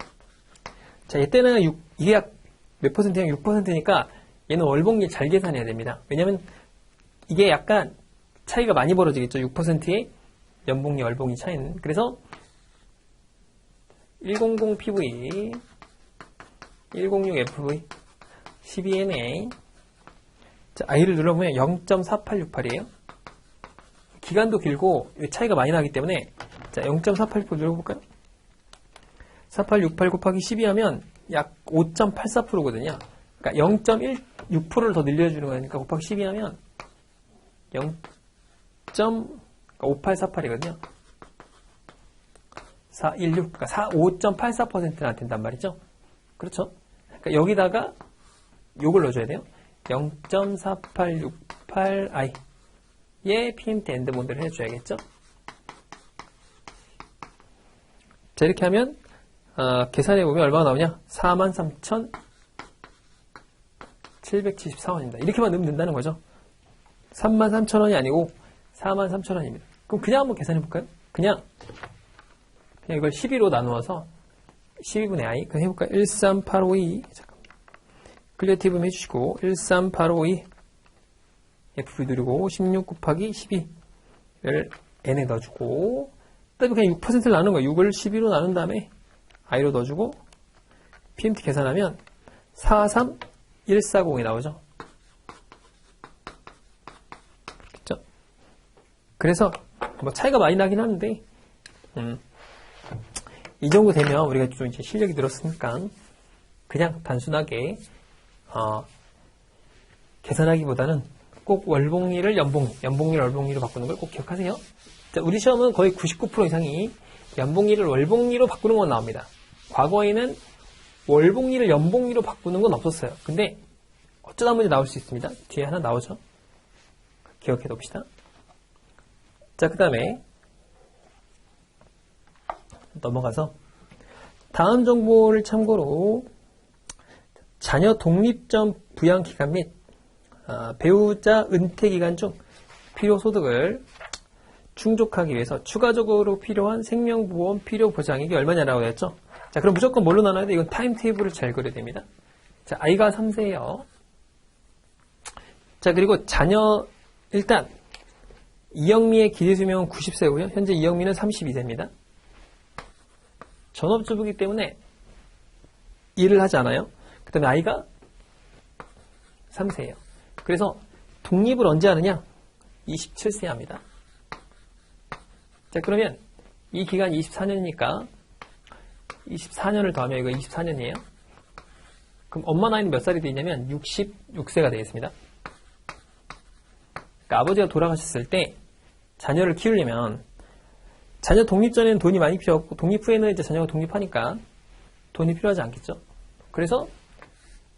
자, 얘 때는 이게 약 몇 퍼센트냐? 6%니까 얘는 월봉리 잘 계산해야 됩니다. 왜냐면 이게 약간 차이가 많이 벌어지겠죠. 6%의 연봉리, 월봉리 차이는. 그래서 100 PV, 106 FV, 12NA. 자, I를 눌러보면 0.4868이에요. 기간도 길고 차이가 많이 나기 때문에 자, 0.488 눌러볼까요? 4868 곱하기 12 하면 약 5.84%거든요. 그러니까 0.16%를 더 늘려주는 거니까 곱하기 12 하면 0.5848이거든요. 416, 그러니까 5.84%나 된단 말이죠. 그렇죠? 그러니까 여기다가 요걸 넣어줘야 돼요. 0.4868i 의 PMT 엔드본드를 해줘야겠죠. 자, 이렇게 하면 계산해보면 얼마가 나오냐? 43,774원입니다. 이렇게만 넣으면 된다는 거죠. 33,000원이 아니고 43,000원입니다. 그럼 그냥 한번 계산해볼까요? 그냥 이걸 12로 나누어서 12분의 i 그럼 해볼까요? 13852 잠깐만. 클리어 팁을 해주시고 13852 FV 누르고 16 곱하기 12를 n에 넣어주고 그다음에 그냥 6%를 나누는 거예요. 6을 12로 나눈 다음에 i로 넣어주고 PMT 계산하면 43140이 나오죠. 그렇겠죠? 그래서 뭐 차이가 많이 나긴 하는데 이 정도 되면 우리가 좀 이제 실력이 늘었으니까 그냥 단순하게 계산하기보다는 꼭 월봉리를 연봉리를 월봉리로 바꾸는 걸 꼭 기억하세요. 자, 우리 시험은 거의 99% 이상이 연봉리를 월봉리로 바꾸는 건 나옵니다. 과거에는 월봉리를 연봉리로 바꾸는 건 없었어요. 근데 어쩌다 문제 나올 수 있습니다. 뒤에 하나 나오죠. 기억해 둡시다. 자, 그 다음에 넘어가서 다음 정보를 참고로 자녀 독립점 부양 기간 및 배우자 은퇴 기간 중 필요소득을 충족하기 위해서 추가적으로 필요한 생명보험 필요보장액이 얼마냐라고 했죠. 자, 그럼 무조건 뭘로 나눠야 돼? 이건 타임테이블을 잘 그려야 됩니다. 자, 아이가 3세예요. 자, 그리고 자녀, 일단, 이영미의 기대수명은 90세고요. 현재 이영미는 32세입니다. 전업주부이기 때문에 일을 하지 않아요. 그 다음에 아이가 3세예요. 그래서 독립을 언제 하느냐? 27세에 합니다. 자, 그러면 이 기간이 24년이니까 24년을 더하면 이거 24년이에요. 그럼 엄마 나이는 몇 살이 되냐면 66세가 되겠습니다. 그러니까 아버지가 돌아가셨을 때 자녀를 키우려면 자녀 독립 전에는 돈이 많이 필요 없고 독립 후에는 이제 자녀가 독립하니까 돈이 필요하지 않겠죠. 그래서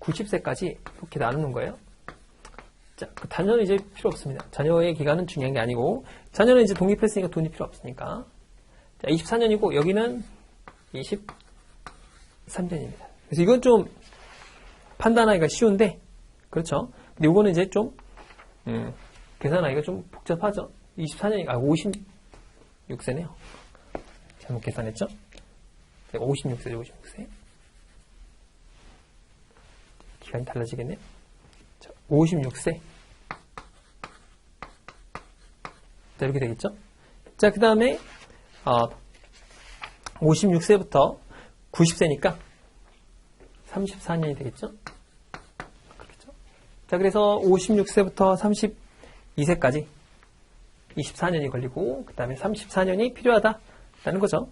90세까지 이렇게 나누는 거예요. 자, 그 자녀는 이제 필요 없습니다. 자녀의 기간은 중요한 게 아니고 자녀는 이제 독립했으니까 돈이 필요 없으니까. 자, 24년이고 여기는 23년입니다. 그래서 이건 좀 판단하기가 쉬운데 그렇죠. 근데 이거는 이제 좀 계산하기가 좀 복잡하죠. 24년이 56세네요. 잘못 계산했죠? 56세죠, 56세. 기간이 달라지겠네요. 자, 56세. 자, 이렇게 되겠죠? 자, 그 다음에 56세부터 90세니까 34년이 되겠죠? 그렇겠죠? 자, 그래서 56세부터 32세까지 24년이 걸리고 그 다음에 34년이 필요하다라는 거죠.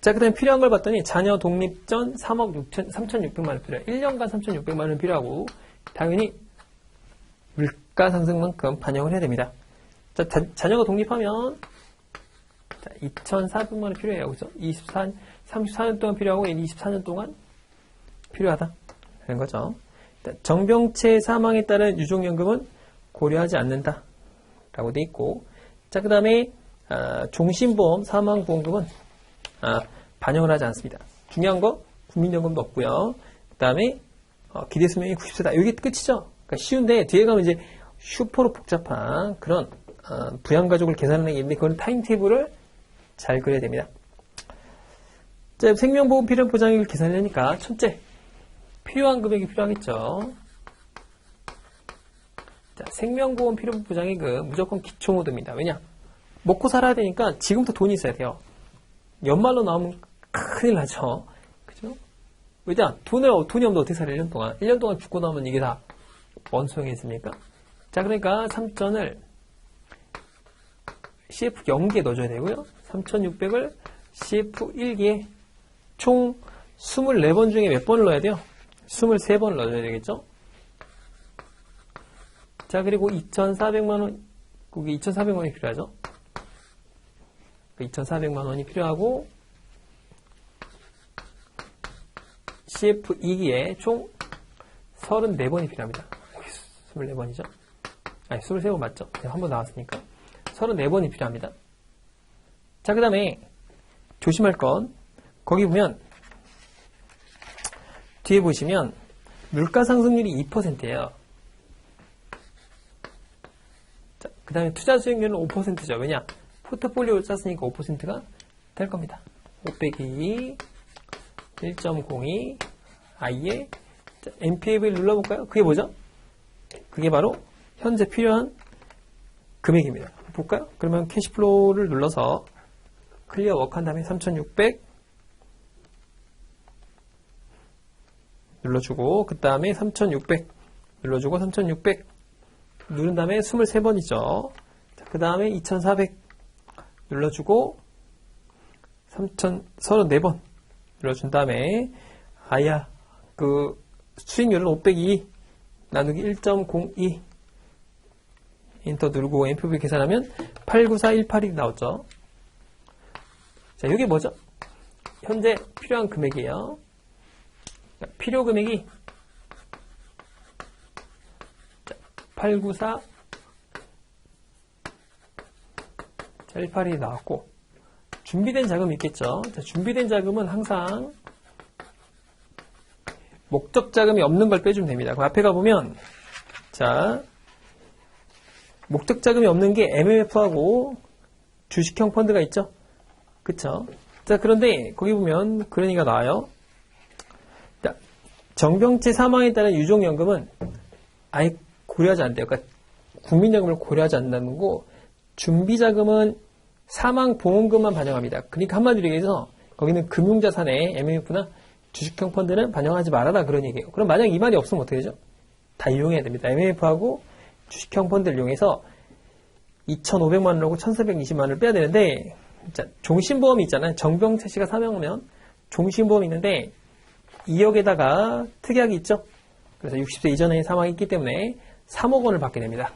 자, 그 다음에 필요한 걸 봤더니 자녀 독립 전 3,600만 원 필요해요. 1년간 3,600만 원 필요하고 당연히 물가 상승만큼 반영을 해야 됩니다. 자, 자녀가 독립하면 2,400만 원 필요해요. 그죠? 34년 동안 필요하고 24년 동안 필요하다. 그런 거죠. 정병체 사망에 따른 유족연금은 고려하지 않는다. 라고 돼 있고. 자, 그 다음에, 종신보험 사망보험금은, 반영을 하지 않습니다. 중요한 거, 국민연금도 없고요. 그 다음에, 기대수명이 90세다. 여기 끝이죠? 그러니까 쉬운데, 뒤에 가면 이제 슈퍼로 복잡한 그런, 부양가족을 계산하는 게 있는데, 그건 타임테이블을 잘 그려야 됩니다. 자, 생명보험 필요 보장액을 계산하려니까, 첫째, 필요한 금액이 필요하겠죠. 자, 생명보험 필요보장액은 무조건 기초모드입니다. 왜냐? 먹고 살아야 되니까 지금부터 돈이 있어야 돼요. 연말로 나오면 큰일 나죠. 그죠? 왜냐? 돈이 없는데 어떻게 살아요? 1년 동안. 1년 동안 죽고 나면 이게 다 뭔 소용이 있습니까? 자, 그러니까 3,000을 CF0기에 넣어줘야 되고요. 3,600을 CF1기에 총 24번 중에 몇 번을 넣어야 돼요? 23번을 넣어줘야 되겠죠? 자, 그리고 2,400만원, 그게 2,400만원이 필요하죠? 2,400만원이 필요하고, CF2기에 총 34번이 필요합니다. 24번이죠? 아니, 23번 맞죠? 한 번 나왔으니까. 34번이 필요합니다. 자, 그 다음에, 조심할 건, 거기 보면, 뒤에 보시면, 물가 상승률이 2%예요. 그 다음에 투자 수익률은 5%죠. 왜냐? 포트폴리오를 짰으니까 5%가 될 겁니다. 5 빼기 1.02 I에 MPA를 눌러볼까요? 그게 뭐죠? 그게 바로 현재 필요한 금액입니다. 볼까요? 그러면 캐시플로우를 눌러서 클리어 워크 한 다음에 3,600 눌러주고 그 다음에 3,600 눌러주고 3,600 누른 다음에 23번이죠. 그 다음에 2,400 눌러주고 3,034번 눌러준 다음에 그 수익률은 502 나누기 1.02 인터 누르고 MPV 계산하면 89418이 나왔죠. 자, 이게 뭐죠? 현재 필요한 금액이에요. 필요 금액이 894 18이 나왔고 준비된 자금이 있겠죠. 자, 준비된 자금은 항상 목적 자금이 없는 걸 빼주면 됩니다. 그 앞에 가보면 자 목적 자금이 없는 게 MMF하고 주식형 펀드가 있죠. 그쵸? 자, 그런데 거기 보면 그런 얘기가 나와요. 자, 정병체 사망에 따른 유족연금은 아예 고려하지 않대요. 그러니까 국민연금을 고려하지 않는다는 거고, 준비자금은 사망보험금만 반영합니다. 그러니까 한마디로 얘기해서 거기는 금융자산에 MMF나 주식형 펀드는 반영하지 말아라 그런 얘기예요. 그럼 만약 이 말이 없으면 어떻게 되죠? 다 이용해야 됩니다. MMF하고 주식형 펀드를 이용해서 2,500만 원하고 1,420만 원을 빼야 되는데, 자, 종신보험이 있잖아요. 정병채 씨가 사망하면 종신보험이 있는데 2억에다가 특약이 있죠. 그래서 60세 이전에 사망했기 때문에 3억 원을 받게 됩니다.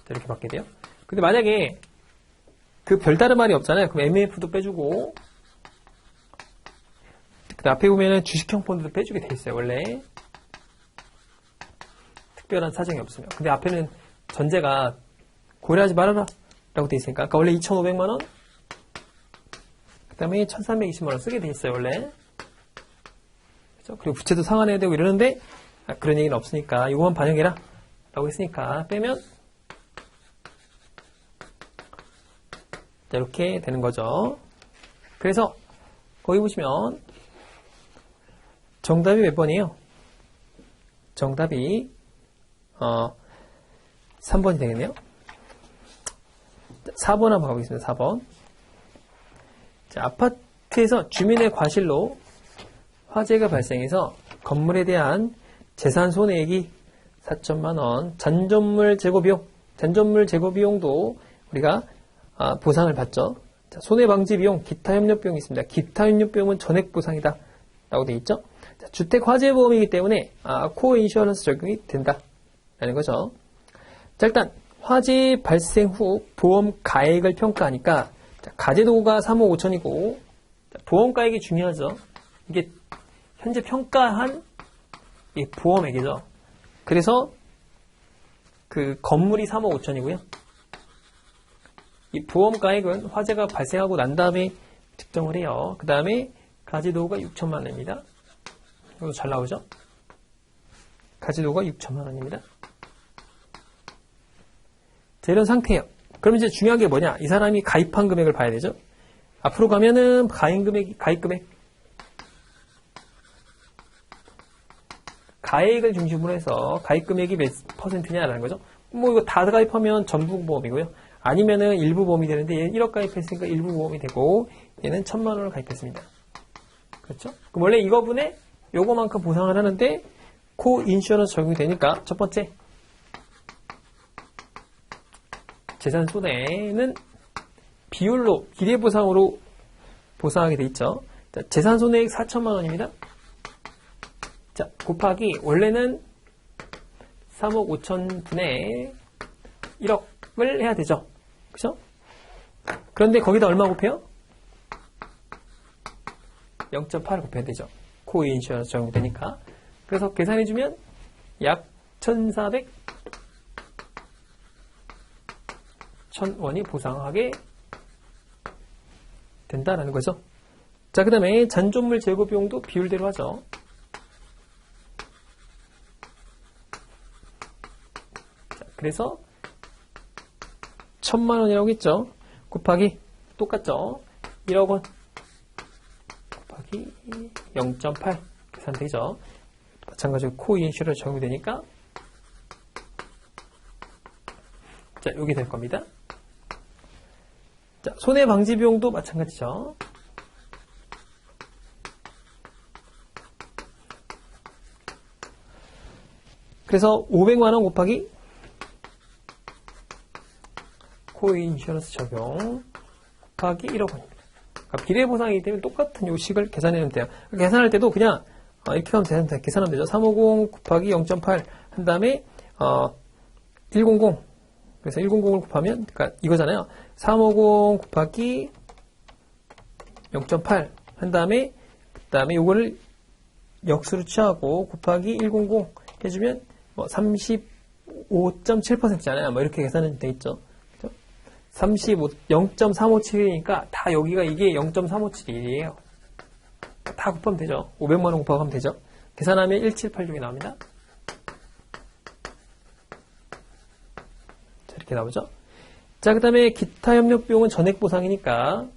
이렇게 받게 돼요. 근데 만약에 그 별다른 말이 없잖아요. 그럼 MMF도 빼주고, 그 앞에 보면은 주식형 펀드도 빼주게 돼 있어요. 원래 특별한 사정이 없으면. 근데 앞에는 전제가 고려하지 말아라 라고 돼 있으니까, 아까 원래 2,500만 원, 그 다음에 1,320만 원 쓰게 돼 있어요. 원래. 그렇죠? 그리고 부채도 상환해야 되고 이러는데, 그런 얘기는 없으니까 이거만 반영해라 라고 했으니까 빼면 이렇게 되는 거죠. 그래서 거기 보시면 정답이 몇 번이에요? 정답이 3번이 되겠네요. 4번 한번 가보겠습니다. 4번. 자, 아파트에서 주민의 과실로 화재가 발생해서 건물에 대한 재산 손해액이 4천만 원, 잔존물 제거 비용도 우리가 보상을 받죠. 자, 손해방지 비용, 기타 협력 비용이 있습니다. 기타 협력 비용은 전액 보상이다 라고 되어 있죠. 자, 주택 화재 보험이기 때문에 코어 인슈어런스 적용이 된다 라는 거죠. 자, 일단 화재 발생 후 보험 가액을 평가하니까, 자, 가제도가 3억 5천이고 보험 가액이 중요하죠. 이게 현재 평가한 이 보험액이죠. 그래서 그 건물이 3억 5천이고요. 이 보험 가액은 화재가 발생하고 난 다음에 측정을 해요. 그 다음에 가제도가 6천만 원입니다. 이거 잘 나오죠? 가제도가 6천만 원입니다. 자, 이런 상태예요. 그럼 이제 중요한 게 뭐냐? 이 사람이 가입한 금액을 봐야 되죠. 앞으로 가면은 가입 금액, 가액을 중심으로 해서 가입 금액이 몇 퍼센트냐라는 거죠. 뭐 이거 다 가입하면 전부 보험이고요. 아니면은 일부 보험이 되는데 얘는 1억 가입했으니까 일부 보험이 되고, 얘는 1,000만 원을 가입했습니다. 그렇죠? 그럼 원래 이거분에 요거만큼 보상을 하는데 코 인슈어런스 적용이 되니까 첫 번째 재산 손해는 비율로 비례보상으로 보상하게 돼 있죠. 자, 재산 손해액 4천만 원입니다. 자, 곱하기 원래는 3억 5천 분의 1억을 해야 되죠. 그죠? 그런데 거기다 얼마 곱해요? 0.8을 곱해야 되죠. 코어 인슈어런스 적용되니까. 그래서 계산해주면 약 1,400원이 보상하게 된다라는 거죠. 자, 그 다음에 잔존물 제거 비용도 비율대로 하죠. 자, 그래서 1,000만 원이라고 했죠. 곱하기 똑같죠. 1억 원 곱하기 0.8 계산되죠. 마찬가지로 코어 인슈어런스 적용이 되니까, 자, 여기 될 겁니다. 자, 손해방지 비용도 마찬가지죠. 그래서 500만 원 곱하기 코어 인슈어런스 적용 곱하기 1억 원입니다. 그러니까 비례보상이기 때문에 똑같은 요식을 계산하면 돼요. 계산할 때도 그냥 이렇게 하면 계산하면 되죠. 350 곱하기 0.8 한 다음에 100, 그래서 100을 곱하면, 그러니까 이거잖아요. 350 곱하기 0.8 한 다음에 그 다음에 요거를 역수로 취하고 곱하기 100 해주면 뭐 35.7%잖아요. 뭐 이렇게 계산은 돼 있죠. 0.357이니까 다 여기가 이게 0.357이에요. 다 곱하면 되죠. 500만 원 곱하고 하면 되죠. 계산하면 1786이 나옵니다. 이렇게 나오죠. 자, 그 다음에 기타 협력 비용은 전액 보상이니까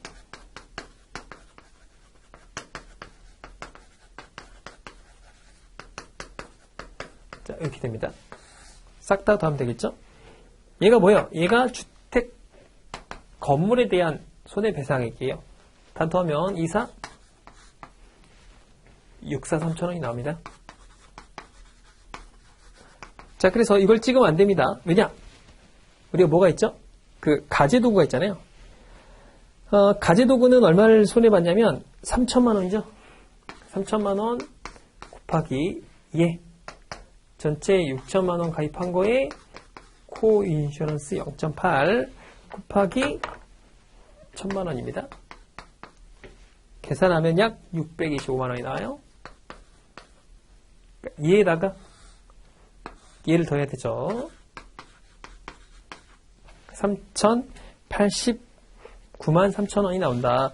자, 이렇게 됩니다. 싹 다 더하면 되겠죠? 얘가 뭐예요? 얘가 주택 건물에 대한 손해배상액이에요. 다 더하면 24 3,000원이 나옵니다. 자, 그래서 이걸 찍으면 안 됩니다. 왜냐? 우리가 뭐가 있죠? 그 가제도구가 있잖아요. 가제도구는 얼마를 손해봤냐면 3천만 원이죠. 3천만 원 곱하기 예. 전체 6천만 원 가입한 거에 코인슈런스 0.8 곱하기 1,000만 원입니다. 계산하면 약 625만 원이 나와요. 얘에다가 얘를 더해야 되죠. 3,089만 3천 원이 나온다.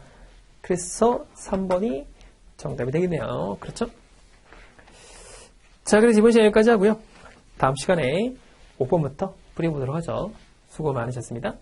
그래서 3번이 정답이 되겠네요. 그렇죠? 자, 그래서 이번 시간 여기까지 하고요. 다음 시간에 5번부터 풀어보도록 하죠. 수고 많으셨습니다.